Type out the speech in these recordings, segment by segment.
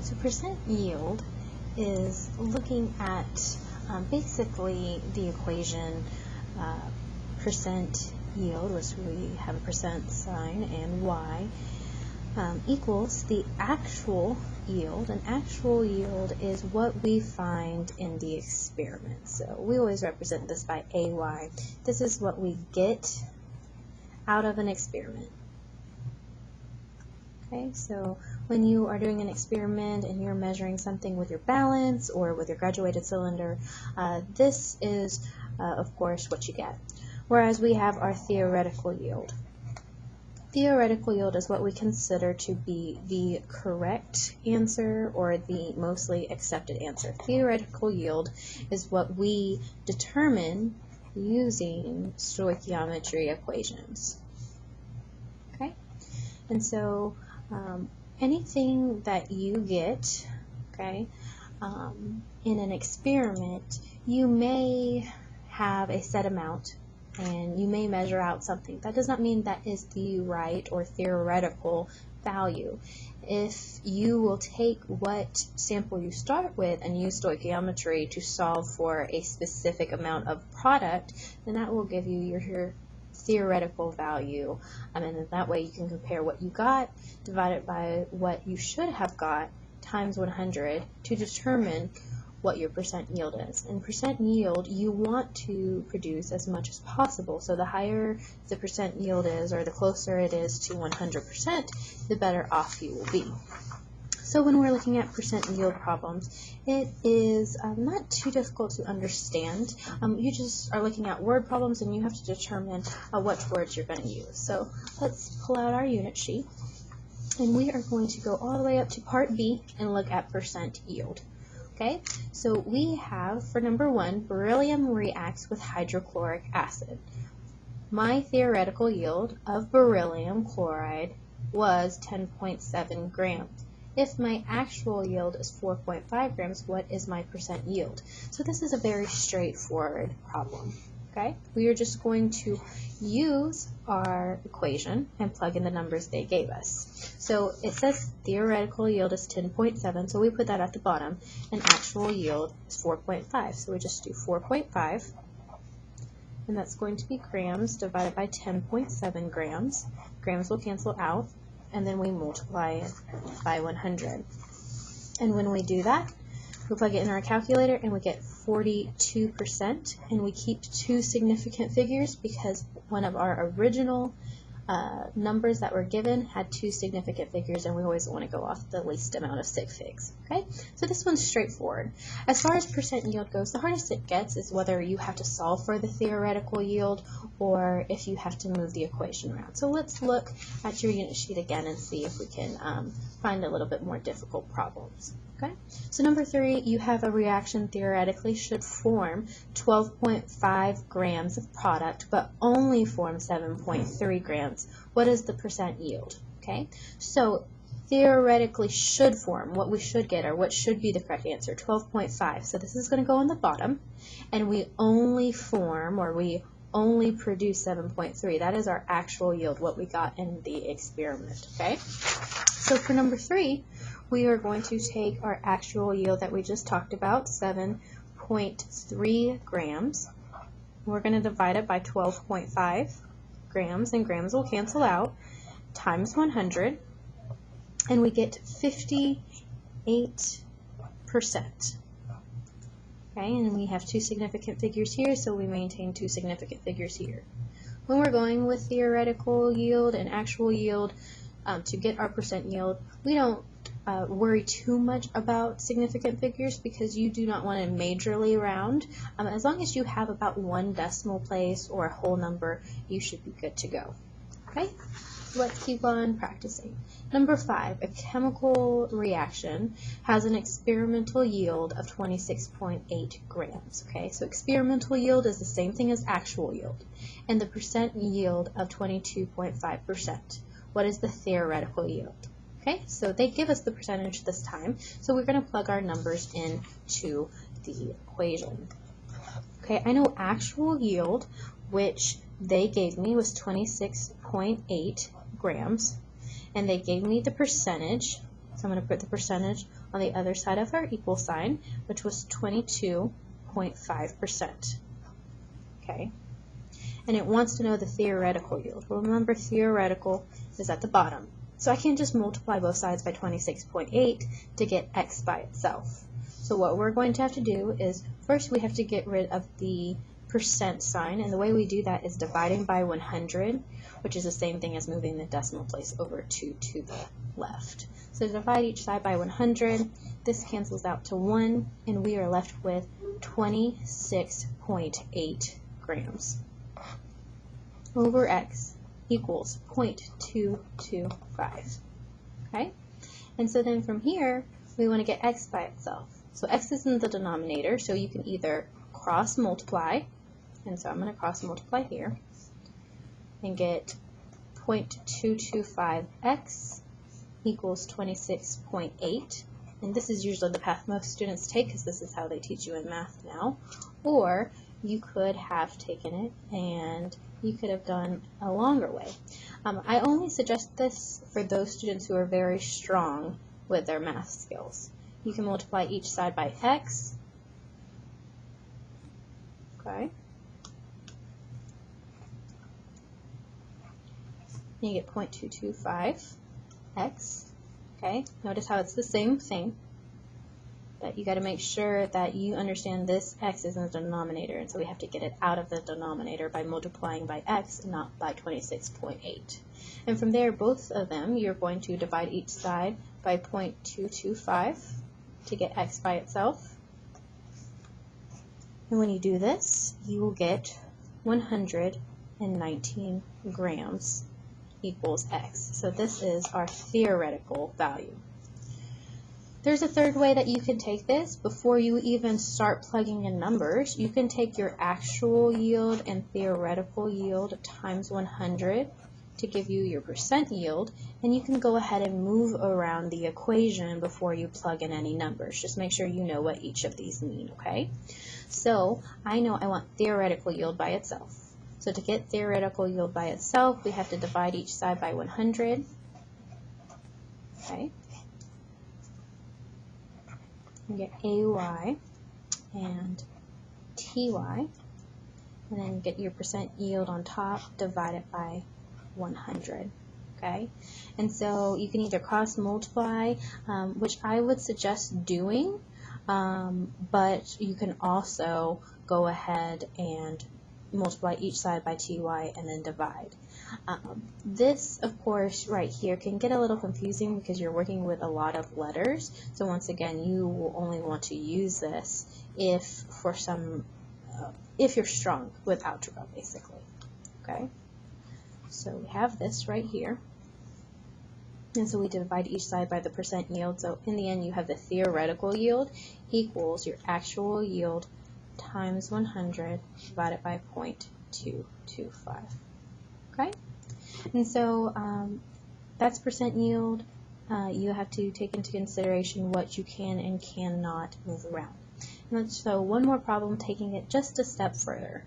So percent yield is looking at basically the equation percent yield, which we have a percent sign, and y equals the actual yield. And actual yield is what we find in the experiment. So we always represent this by AY. This is what we get out of an experiment. Okay, so when you are doing an experiment and you're measuring something with your balance or with your graduated cylinder, this is, of course, what you get. Whereas we have our theoretical yield. Theoretical yield is what we consider to be the correct answer or the mostly accepted answer. Theoretical yield is what we determine using stoichiometry equations. Okay, and so anything that you get, okay, in an experiment, you may have a set amount and you may measure out something. That does not mean that is the right or theoretical value. If you will take what sample you start with and use stoichiometry to solve for a specific amount of product, then that will give you your theoretical value, and that way you can compare what you got divided by what you should have got times 100 to determine what your percent yield is. And percent yield, you want to produce as much as possible. So the higher the percent yield is, or the closer it is to 100%, the better off you will be. So when we're looking at percent yield problems, it is not too difficult to understand. You just are looking at word problems and you have to determine what words you're going to use. So let's pull out our unit sheet, and we are going to go all the way up to part B and look at percent yield. Okay, so we have, for number 1, beryllium reacts with hydrochloric acid. My theoretical yield of beryllium chloride was 10.7 grams. If my actual yield is 4.5 grams, what is my percent yield? So this is a very straightforward problem. Okay, we are just going to use our equation and plug in the numbers they gave us. So it says theoretical yield is 10.7, so we put that at the bottom, and actual yield is 4.5. So we just do 4.5, and that's going to be grams divided by 10.7 grams. Grams will cancel out, and then we multiply it by 100. And when we do that, we plug it in our calculator and we get 42%, and we keep 2 significant figures because one of our original numbers that were given had 2 significant figures, and we always want to go off the least amount of sig figs. Okay, so this one's straightforward. As far as percent yield goes, the hardest it gets is whether you have to solve for the theoretical yield or if you have to move the equation around. So let's look at your unit sheet again and see if we can find a little bit more difficult problems. Okay, so number 3, you have a reaction theoretically should form 12.5 grams of product but only form 7.3 grams. What is the percent yield? Okay, so theoretically should form, what we should get, or what should be the correct answer, 12.5. So this is going to go on the bottom, and we only form, or we only produce 7.3. That is our actual yield, what we got in the experiment. Okay, so for number 3, we are going to take our actual yield that we just talked about, 7.3 grams. We're going to divide it by 12.5 grams, and grams will cancel out, times 100, and we get 58%. Okay, and we have 2 significant figures here, so we maintain 2 significant figures here. When we're going with theoretical yield and actual yield to get our percent yield, we don't worry too much about significant figures because you do not want to majorly round. As long as you have about 1 decimal place or a whole number, you should be good to go. Okay, let's keep on practicing. Number 5, a chemical reaction has an experimental yield of 26.8 grams. Okay, so experimental yield is the same thing as actual yield, and the percent yield of 22.5%. What is the theoretical yield? Okay, so they give us the percentage this time, so we're going to plug our numbers into the equation. Okay, I know actual yield, which they gave me, was 26.8 grams, and they gave me the percentage, so I'm going to put the percentage on the other side of our equal sign, which was 22.5%. Okay? And it wants to know the theoretical yield. Remember, theoretical is at the bottom. So I can just multiply both sides by 26.8 to get x by itself. So what we're going to have to do is, first we have to get rid of the percent sign, and the way we do that is dividing by 100, which is the same thing as moving the decimal place over 2 to the left. So divide each side by 100, this cancels out to 1, and we are left with 26.8 grams over x equals 0.225. Okay? And so then from here, we want to get x by itself. So x is in the denominator, so you can either cross multiply, and so I'm going to cross multiply here, and get 0.225x equals 26.8. And this is usually the path most students take because this is how they teach you in math now. Or you could have taken it and you could have done a longer way. I only suggest this for those students who are very strong with their math skills. You can multiply each side by x. Okay. You get 0.225x. Okay. Notice how it's the same thing. But you got to make sure that you understand this x is in the denominator, and so we have to get it out of the denominator by multiplying by x and not by 26.8. And from there, both of them, you're going to divide each side by 0.225 to get x by itself. And when you do this, you will get 119 grams equals x. So this is our theoretical value. There's a third way that you can take this. Before you even start plugging in numbers, you can take your actual yield and theoretical yield times 100 to give you your percent yield, and you can go ahead and move around the equation before you plug in any numbers. Just make sure you know what each of these mean, okay? So I know I want theoretical yield by itself. So to get theoretical yield by itself, we have to divide each side by 100, okay? You get AY and TY, and then get your percent yield on top, divide it by 100, okay? And so you can either cross multiply, which I would suggest doing, but you can also go ahead and multiply each side by TY and then divide. This, of course, right here can get a little confusing because you're working with a lot of letters. So once again, you will only want to use this if you're strong with algebra, basically. Okay. So we have this right here. And so we divide each side by the percent yield. So in the end, you have the theoretical yield equals your actual yield times 100 divided by 0.225. Okay? And so that's percent yield. You have to take into consideration what you can and cannot move around. And so one more problem, taking it just a step further.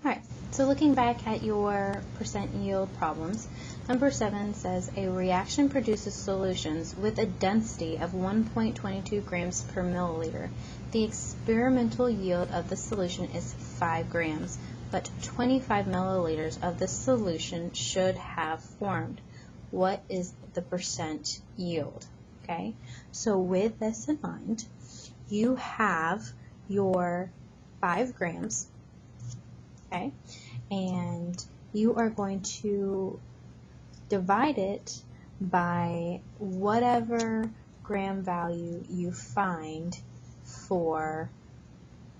Alright, so looking back at your percent yield problems, number 7 says a reaction produces solutions with a density of 1.22 grams per milliliter. The experimental yield of the solution is 5 grams, but 25 milliliters of the solution should have formed. What is the percent yield? Okay, so with this in mind, you have your 5 grams, okay, and you are going to divide it by whatever gram value you find for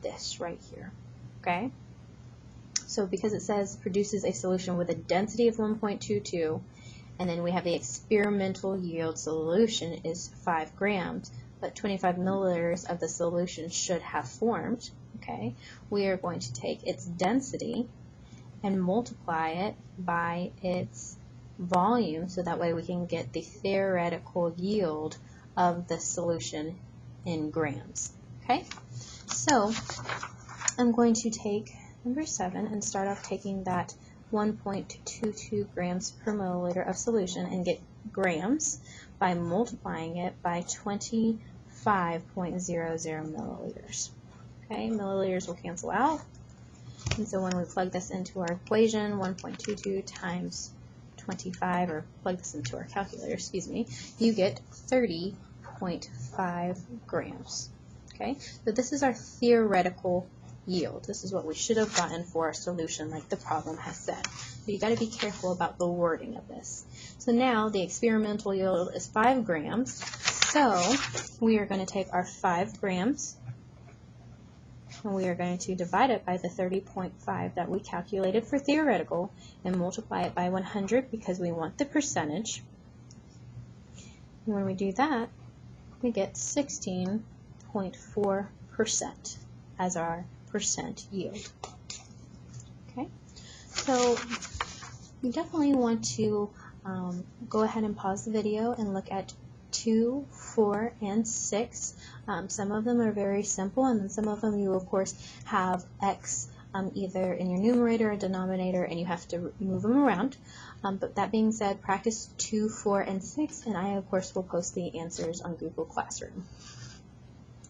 this right here, okay? So because it says produces a solution with a density of 1.22, and then we have the experimental yield solution is 5 grams, but 25 milliliters of the solution should have formed, okay? We are going to take its density and multiply it by its volume, so that way we can get the theoretical yield of the solution in grams, okay? So I'm going to take number 7 and start off taking that 1.22 grams per milliliter of solution and get grams by multiplying it by 25.00 milliliters. Okay, milliliters will cancel out. And so when we plug this into our equation, 1.22 times 25, or plug this into our calculator, excuse me, you get 30.5 grams. Okay, so this is our theoretical yield. This is what we should have gotten for our solution, like the problem has said. But you got to be careful about the wording of this. So now the experimental yield is 5 grams. So we are going to take our 5 grams and we are going to divide it by the 30.5 that we calculated for theoretical and multiply it by 100 because we want the percentage. And when we do that, we get 16.4% as our percent yield. Okay, so you definitely want to go ahead and pause the video and look at 2, 4, and 6. Some of them are very simple, and then some of them you of course have x either in your numerator or denominator, and you have to move them around. But that being said, practice 2, 4, and 6, and I of course will post the answers on Google Classroom.